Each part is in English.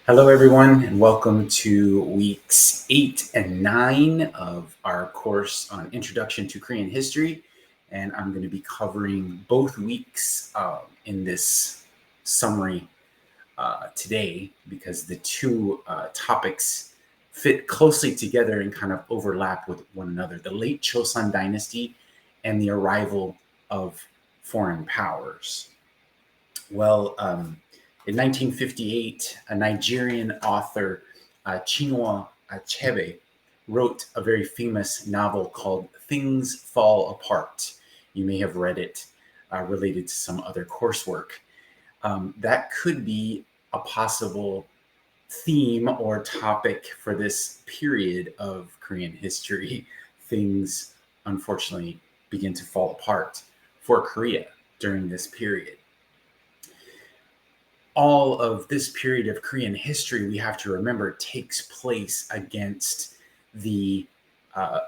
Hello, everyone, and welcome to weeks 8 and 9 of our course on Introduction to Korean History. And I'm going to be covering both weeks in this summary today because the two topics fit closely together and kind of overlap with one another: the late Joseon dynasty and the arrival of foreign powers. Well, in 1958, a Nigerian author, Chinua Achebe, wrote a very famous novel called Things Fall Apart. You may have read it related to some other coursework. That could be a possible theme or topic for this period of Korean history. Things, unfortunately, begin to fall apart for Korea during this period. All of this period of Korean history, we have to remember, takes place against the uh,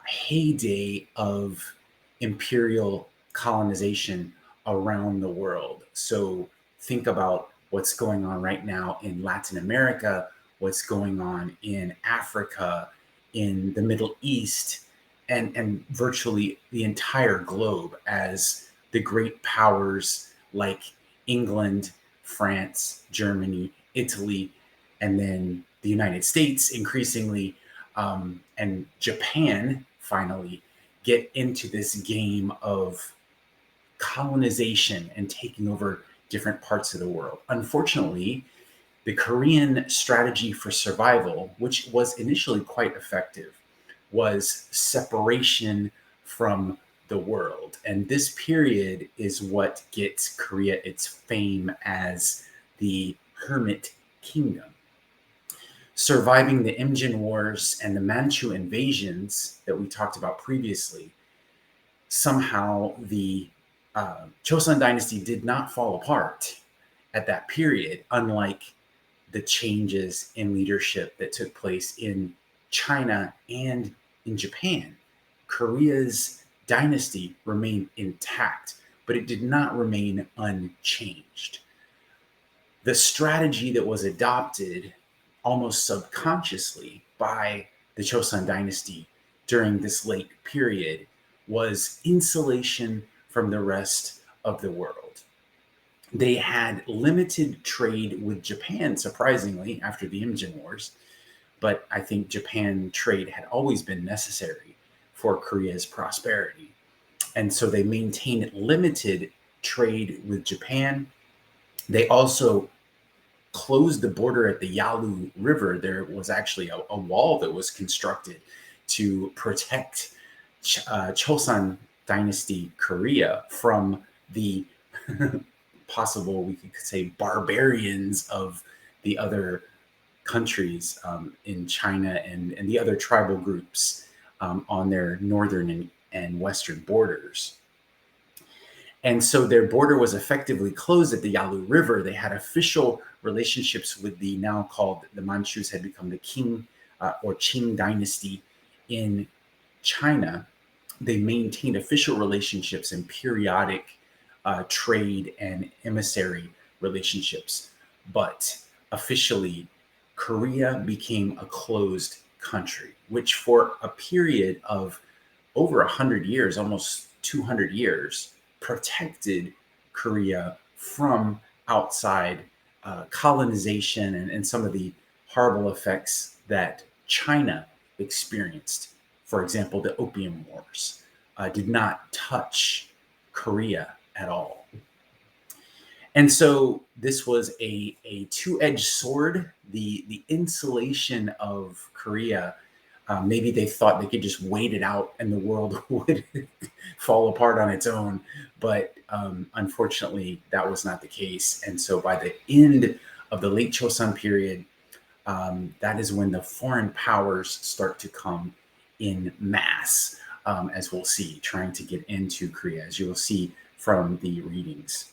heyday of imperial colonization around the world. So think about what's going on right now in Latin America, what's going on in Africa, in the Middle East, and virtually the entire globe as the great powers like England, France, Germany, Italy, and then the United States increasingly, and Japan finally get into this game of colonization and taking over different parts of the world. Unfortunately, the Korean strategy for survival, which was initially quite effective, was separation from the world. And this period is what gets Korea its fame as the Hermit Kingdom. Surviving the Imjin Wars and the Manchu invasions that we talked about previously, somehow the Joseon dynasty did not fall apart at that period, unlike the changes in leadership that took place in China and in Japan. Korea's dynasty remained intact, but it did not remain unchanged. The strategy that was adopted almost subconsciously by the Joseon dynasty during this late period was insulation from the rest of the world. They had limited trade with Japan, surprisingly, after the Imjin Wars, but I think Japan trade had always been necessary for Korea's prosperity. And so they maintained limited trade with Japan. They also closed the border at the Yalu River. There was actually a wall that was constructed to protect Chosun dynasty Korea from the possible, we could say, barbarians of the other countries in China and the other tribal groups on their northern and western borders. And so their border was effectively closed at the Yalu River. They had official relationships with the now called the Manchus, had become the Qing or Qing dynasty in China. They maintained official relationships and periodic trade and emissary relationships. But officially, Korea became a closed country, which for a period of over 100 years, almost 200 years, protected Korea from outside colonization and some of the horrible effects that China experienced. For example, the Opium Wars did not touch Korea at all. And so this was a two-edged sword. The insulation of Korea, maybe they thought they could just wait it out and the world would fall apart on its own. But unfortunately, that was not the case. And so by the end of the late Joseon period, that is when the foreign powers start to come in mass, as we'll see, trying to get into Korea, as you will see from the readings.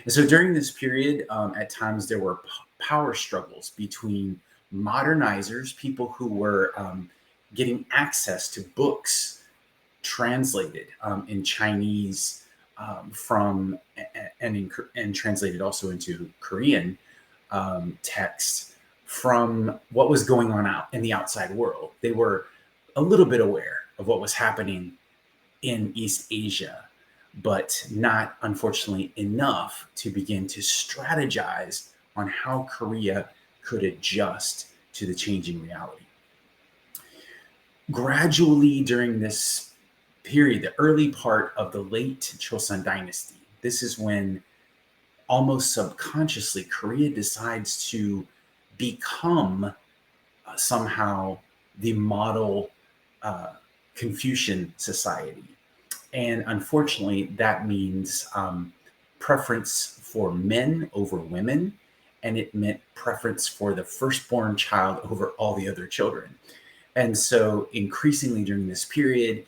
And so during this period, at times there were power struggles between modernizers, people who were getting access to books translated in Chinese from and translated also into Korean text from what was going on out in the outside world. They were a little bit aware of what was happening in East Asia, but not, unfortunately, enough to begin to strategize on how Korea could adjust to the changing reality. Gradually, during this period, the early part of the late Joseon dynasty, this is when almost subconsciously Korea decides to become somehow the model Confucian society. And unfortunately, that means preference for men over women, and it meant preference for the firstborn child over all the other children. And so, increasingly during this period,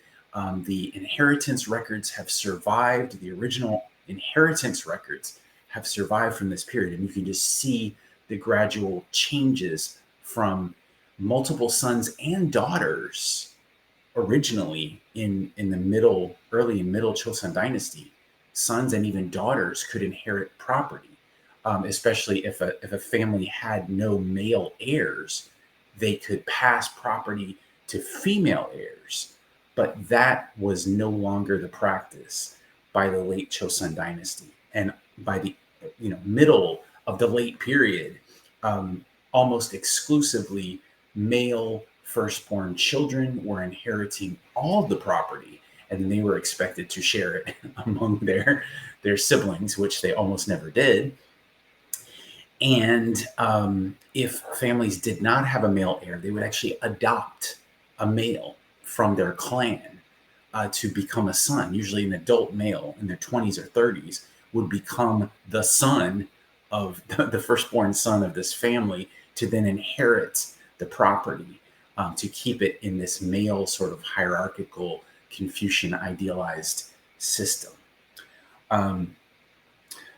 the inheritance records have survived. The original inheritance records have survived from this period. And you can just see the gradual changes from multiple sons and daughters originally in the early and middle Joseon dynasty. Sons and even daughters could inherit property, especially if a family had no male heirs. They could pass property to female heirs, but that was no longer the practice by the late Joseon dynasty. And by the middle of the late period, almost exclusively male firstborn children were inheriting all the property, and they were expected to share it among their siblings, which they almost never did. And if families did not have a male heir, they would actually adopt a male from their clan to become a son. Usually an adult male in their 20s or 30s would become the son of the firstborn son of this family to then inherit the property, to keep it in this male sort of hierarchical Confucian idealized system.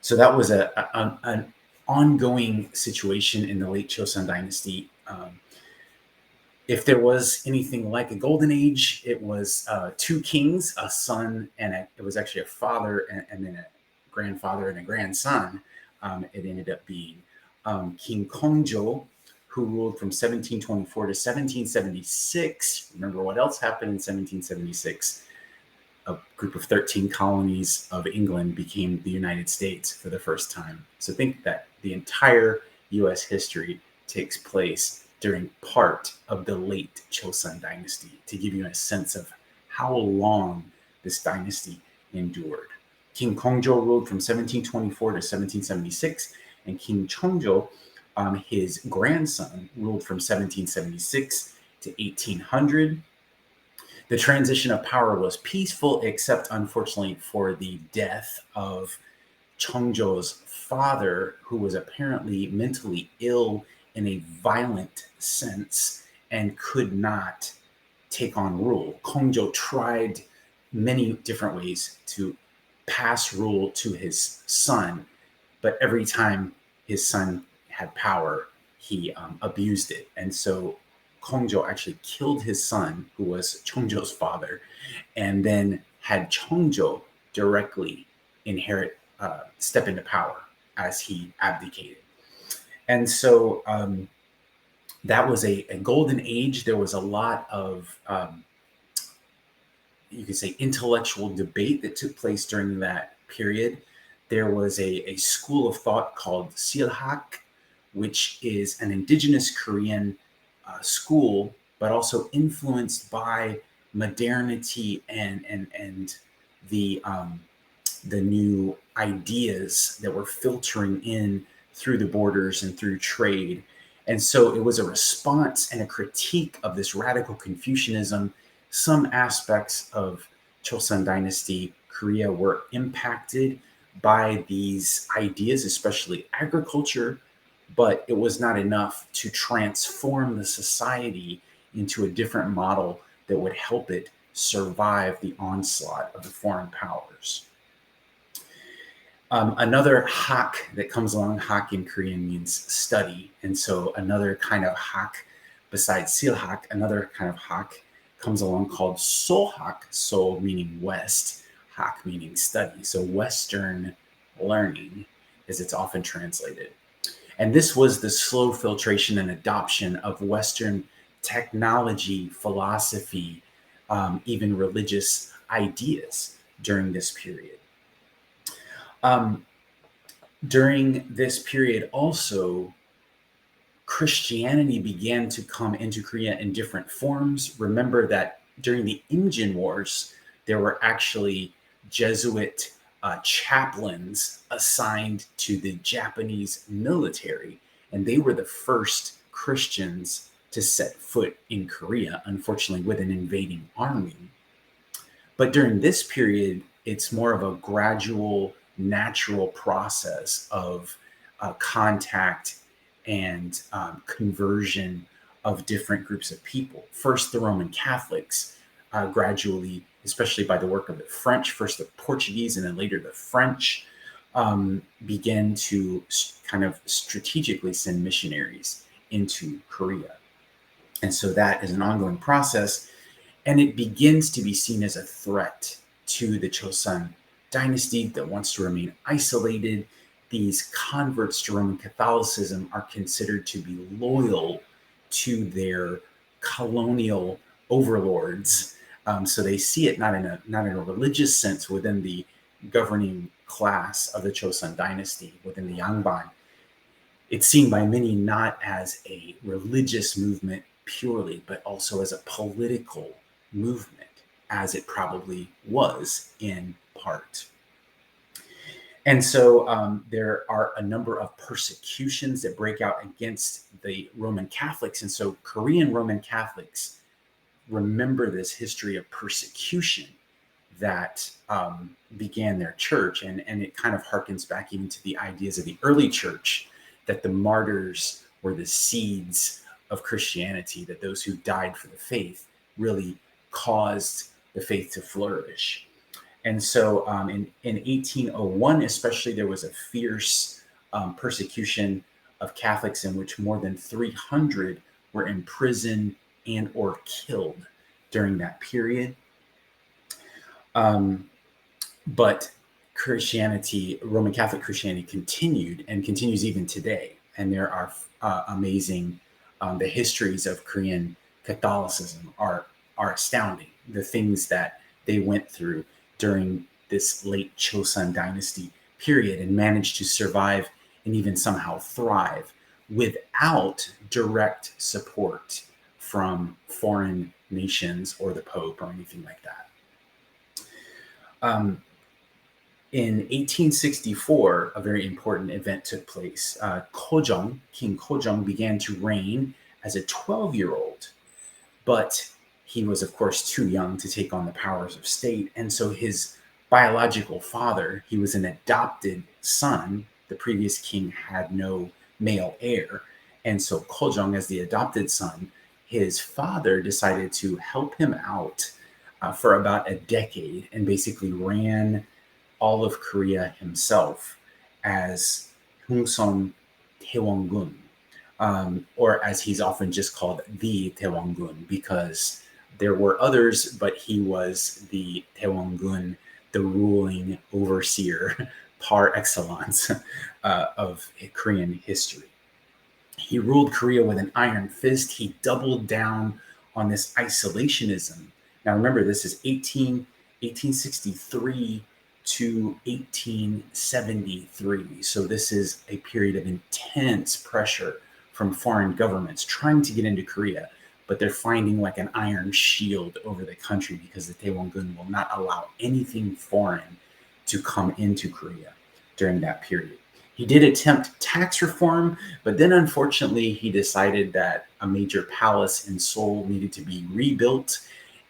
So that was an ongoing situation in the late Joseon dynasty. If there was anything like a golden age, it was two kings, a son, and it was actually a father and then a grandfather and a grandson. It ended up being King Kongjo, who ruled from 1724 to 1776. Remember what else happened in 1776? A group of 13 colonies of England became the United States for the first time. So think that the entire US history takes place during part of the late Joseon dynasty, to give you a sense of how long this dynasty endured. King Kongjo ruled from 1724 to 1776, and King Cheongjo, his grandson, ruled from 1776 to 1800. The transition of power was peaceful, except unfortunately for the death of Cheongjo's father, who was apparently mentally ill in a violent sense and could not take on rule. Kongjo tried many different ways to pass rule to his son, but every time his son had power, he abused it. And so Kongjo actually killed his son, who was Cheongjo's father, and then had Cheongjo directly step into power as he abdicated. And so that was a golden age. There was a lot of, you could say, intellectual debate that took place during that period. There was a school of thought called Silhak, which is an indigenous Korean school, but also influenced by modernity and the new ideas that were filtering in through the borders and through trade. And so it was a response and a critique of this radical Confucianism. Some aspects of Joseon dynasty Korea were impacted by these ideas, especially agriculture, but it was not enough to transform the society into a different model that would help it survive the onslaught of the foreign powers. Another hak that comes along, hak in Korean means study. And so another kind of hak besides silhak, another kind of hak comes along called sohak, so meaning west, hak meaning study. So Western learning, as it's often translated. And this was the slow filtration and adoption of Western technology, philosophy, even religious ideas during this period. Um, During this period, also, Christianity began to come into Korea in different forms. Remember that during the Imjin Wars, there were actually Jesuit chaplains assigned to the Japanese military, and they were the first Christians to set foot in Korea, unfortunately, with an invading army. But during this period, it's more of a gradual, natural process of contact and conversion of different groups of people. First, the Roman Catholics, gradually, especially by the work of the French, first the Portuguese and then later the French, began to kind of strategically send missionaries into Korea. And so that is an ongoing process, and it begins to be seen as a threat to the Joseon dynasty that wants to remain isolated. These converts to Roman Catholicism are considered to be loyal to their colonial overlords. So they see it not in a religious sense within the governing class of the Joseon dynasty, within the Yangban. It's seen by many not as a religious movement purely, but also as a political movement, as it probably was in part. And so there are a number of persecutions that break out against the Roman Catholics. And so Korean Roman Catholics remember this history of persecution that began their church. And it kind of harkens back even to the ideas of the early church, that the martyrs were the seeds of Christianity, that those who died for the faith really caused the faith to flourish. And so in 1801, especially, there was a fierce persecution of Catholics in which more than 300 were imprisoned and or killed during that period. But Christianity, Roman Catholic Christianity, continued and continues even today. And there are amazing, the histories of Korean Catholicism are astounding. The things that they went through during this late Joseon dynasty period, and managed to survive and even somehow thrive without direct support from foreign nations or the Pope or anything like that. In 1864, a very important event took place. King Kojong began to reign as a 12-year-old, but he was, of course, too young to take on the powers of state. And so his biological father, he was an adopted son. The previous king had no male heir. And so Kojong, as the adopted son, his father decided to help him out for about a decade, and basically ran all of Korea himself as Hungson Taewongun, or as he's often just called, the Taewongun, because there were others, but he was the Taewongun, the ruling overseer par excellence of Korean history. He ruled Korea with an iron fist. He doubled down on this isolationism. Now remember, this is 1863 to 1873. So this is a period of intense pressure from foreign governments trying to get into Korea, but they're finding like an iron shield over the country because the Taewongun will not allow anything foreign to come into Korea during that period. He did attempt tax reform, but then unfortunately he decided that a major palace in Seoul needed to be rebuilt,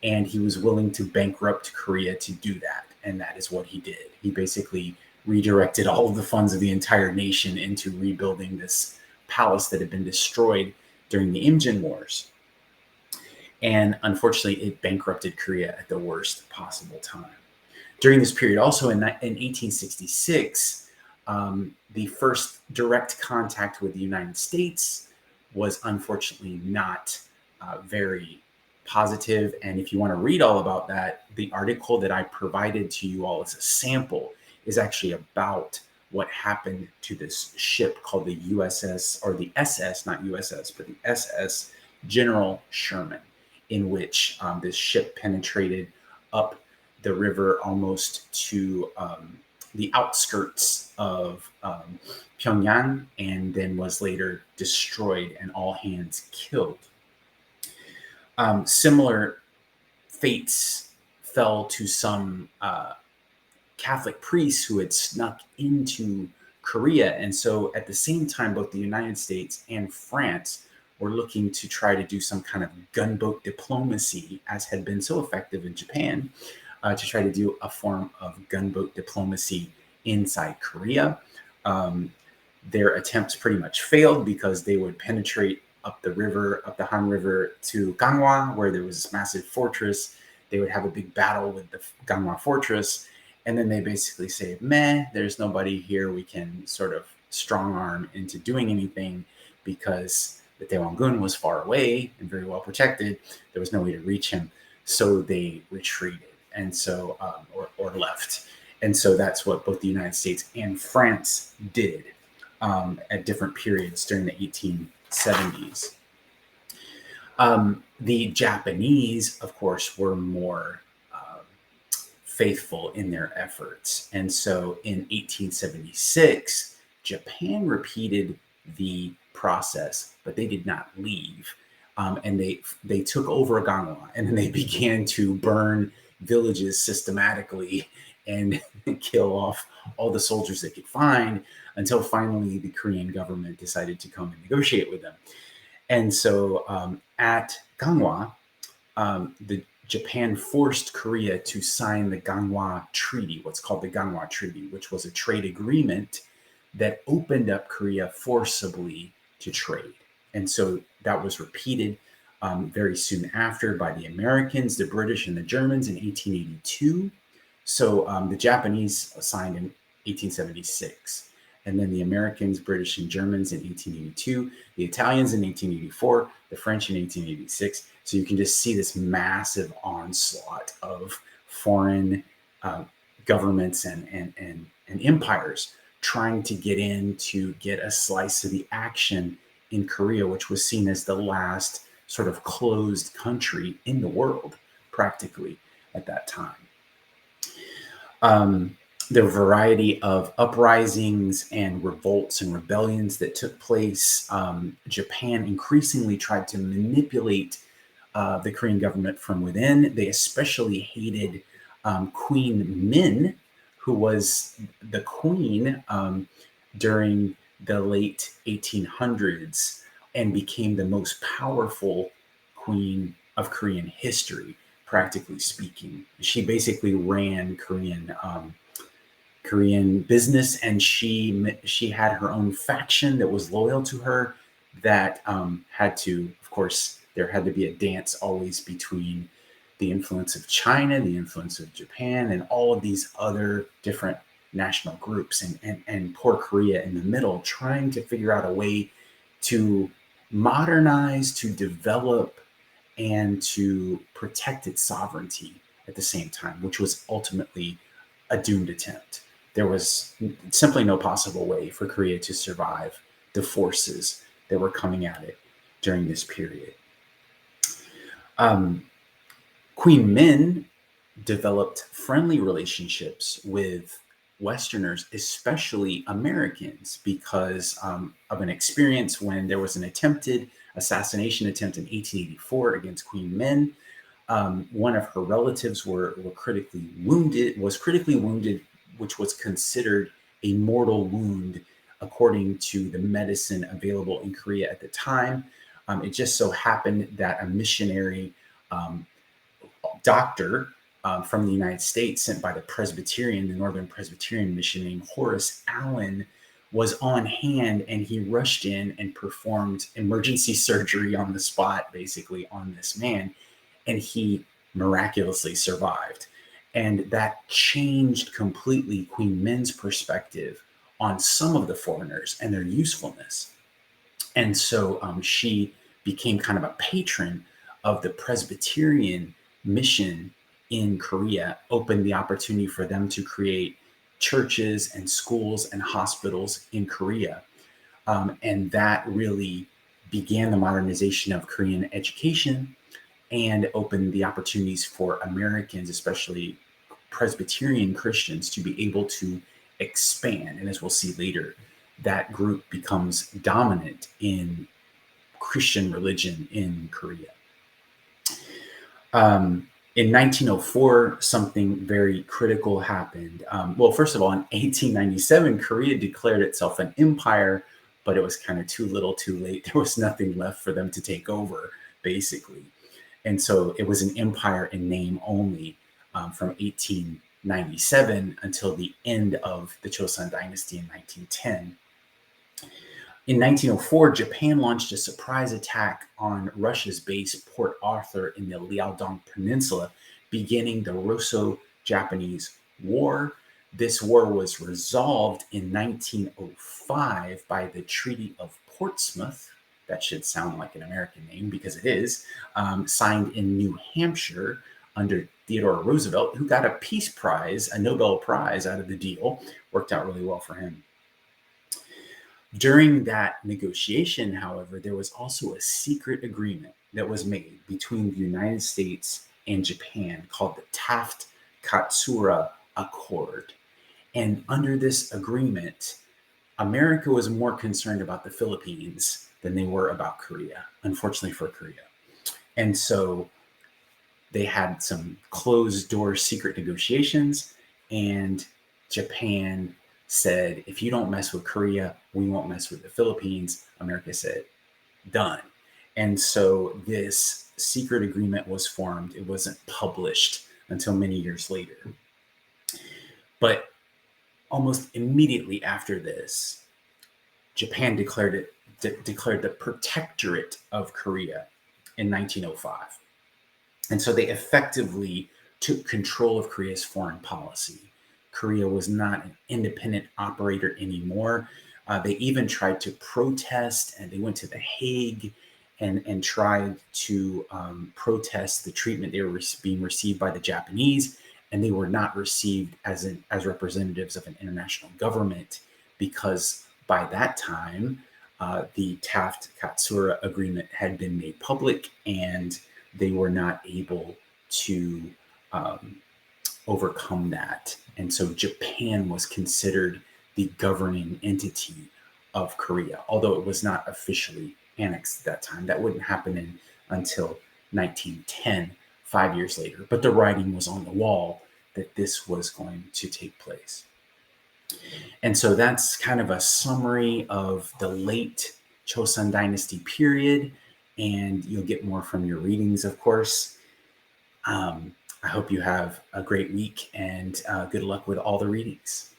and he was willing to bankrupt Korea to do that. And that is what he did. He basically redirected all of the funds of the entire nation into rebuilding this palace that had been destroyed during the Imjin Wars. And unfortunately, it bankrupted Korea at the worst possible time. During this period, also in 1866, the first direct contact with the United States was unfortunately not very positive. And if you want to read all about that, the article that I provided to you all as a sample is actually about what happened to this ship called the USS, or the SS, not USS, but the SS General Sherman, in which this ship penetrated up the river almost to the outskirts of Pyongyang, and then was later destroyed and all hands killed. Similar fates fell to some Catholic priests who had snuck into Korea. And so at the same time, both the United States and France were looking to try to do some kind of gunboat diplomacy, as had been so effective in Japan, to try to do a form of gunboat diplomacy inside Korea. Their attempts pretty much failed because they would penetrate up the river, up the Han River to Gangwon, where there was this massive fortress. They would have a big battle with the Gangwon fortress. And then they basically say, meh, there's nobody here we can sort of strong arm into doing anything, because the Daewongun was far away and very well protected. There was no way to reach him. So they retreated, and so or left. And so that's what both the United States and France did at different periods during the 1870s. The Japanese, of course, were more faithful in their efforts. And so in 1876, Japan repeated the process, but they did not leave. And they took over Gangwon, and then they began to burn villages systematically and kill off all the soldiers they could find, until finally the Korean government decided to come and negotiate with them. And so at Gangwon, the Japan forced Korea to sign the Gangwon Treaty, what's called the Gangwon Treaty, which was a trade agreement that opened up Korea forcibly to trade. And so that was repeated very soon after by the Americans, the British, and the Germans in 1882. So the Japanese signed in 1876. And then the Americans, British, and Germans in 1882, the Italians in 1884, the French in 1886. So you can just see this massive onslaught of foreign governments and empires trying to get in to get a slice of the action in Korea, which was seen as the last sort of closed country in the world, practically, at that time. There were a variety of uprisings and revolts and rebellions that took place. Japan increasingly tried to manipulate the Korean government from within. They especially hated Queen Min, who was the queen during the late 1800s and became the most powerful queen of Korean history, practically speaking. She basically ran Korean business, and she had her own faction that was loyal to her, that had to, of course, there had to be a dance always between the influence of China, the influence of Japan, and all of these other different national groups, and poor Korea in the middle, trying to figure out a way to modernize, to develop, and to protect its sovereignty at the same time, which was ultimately a doomed attempt. There was simply no possible way for Korea to survive the forces that were coming at it during this period. Queen Min developed friendly relationships with Westerners, especially Americans, because of an experience when there was an attempted assassination attempt in 1884 against Queen Min. One of her relatives was critically wounded, which was considered a mortal wound according to the medicine available in Korea at the time. It just so happened that a missionary doctor from the United States, sent by the Northern Presbyterian mission, named Horace Allen, was on hand, and he rushed in and performed emergency surgery on the spot, basically, on this man, and he miraculously survived. And that changed completely Queen Min's perspective on some of the foreigners and their usefulness. And so she became kind of a patron of the Presbyterian mission in Korea, opened the opportunity for them to create churches and schools and hospitals in Korea. And that really began the modernization of Korean education and opened the opportunities for Americans, especially Presbyterian Christians, to be able to expand. And as we'll see later, that group becomes dominant in Christian religion in Korea. In 1904, something very critical happened. Well, first of all, in 1897, Korea declared itself an empire, but it was kind of too little too late. There was nothing left for them to take over, basically. And so it was an empire in name only from 1897 until the end of the Joseon dynasty in 1910. In 1904, Japan launched a surprise attack on Russia's base Port Arthur in the Liaodong Peninsula, beginning the Russo-Japanese War. This war was resolved in 1905 by the Treaty of Portsmouth. That should sound like an American name because it is, signed in New Hampshire under Theodore Roosevelt, who got a peace prize, a Nobel Prize out of the deal. Worked out really well for him. During that negotiation, however, there was also a secret agreement that was made between the United States and Japan called the Taft-Katsura Accord. And under this agreement, America was more concerned about the Philippines than they were about Korea, unfortunately for Korea. And so they had some closed door secret negotiations, and Japan said, if you don't mess with Korea, we won't mess with the Philippines. America said, done. And so this secret agreement was formed. It wasn't published until many years later. But almost immediately after this, Japan declared the protectorate of Korea in 1905. And so they effectively took control of Korea's foreign policy. Korea was not an independent operator anymore. They even tried to protest, and they went to The Hague and tried to protest the treatment they were being received by the Japanese, and they were not received as representatives of an international government, because by that time the Taft-Katsura Agreement had been made public, and they were not able to overcome that. And so Japan was considered the governing entity of Korea, although it was not officially annexed at that time. That wouldn't happen until 1910, 5 years later. But the writing was on the wall that this was going to take place. And so that's kind of a summary of the late Joseon Dynasty period, and you'll get more from your readings, of course. I hope you have a great week, and good luck with all the readings.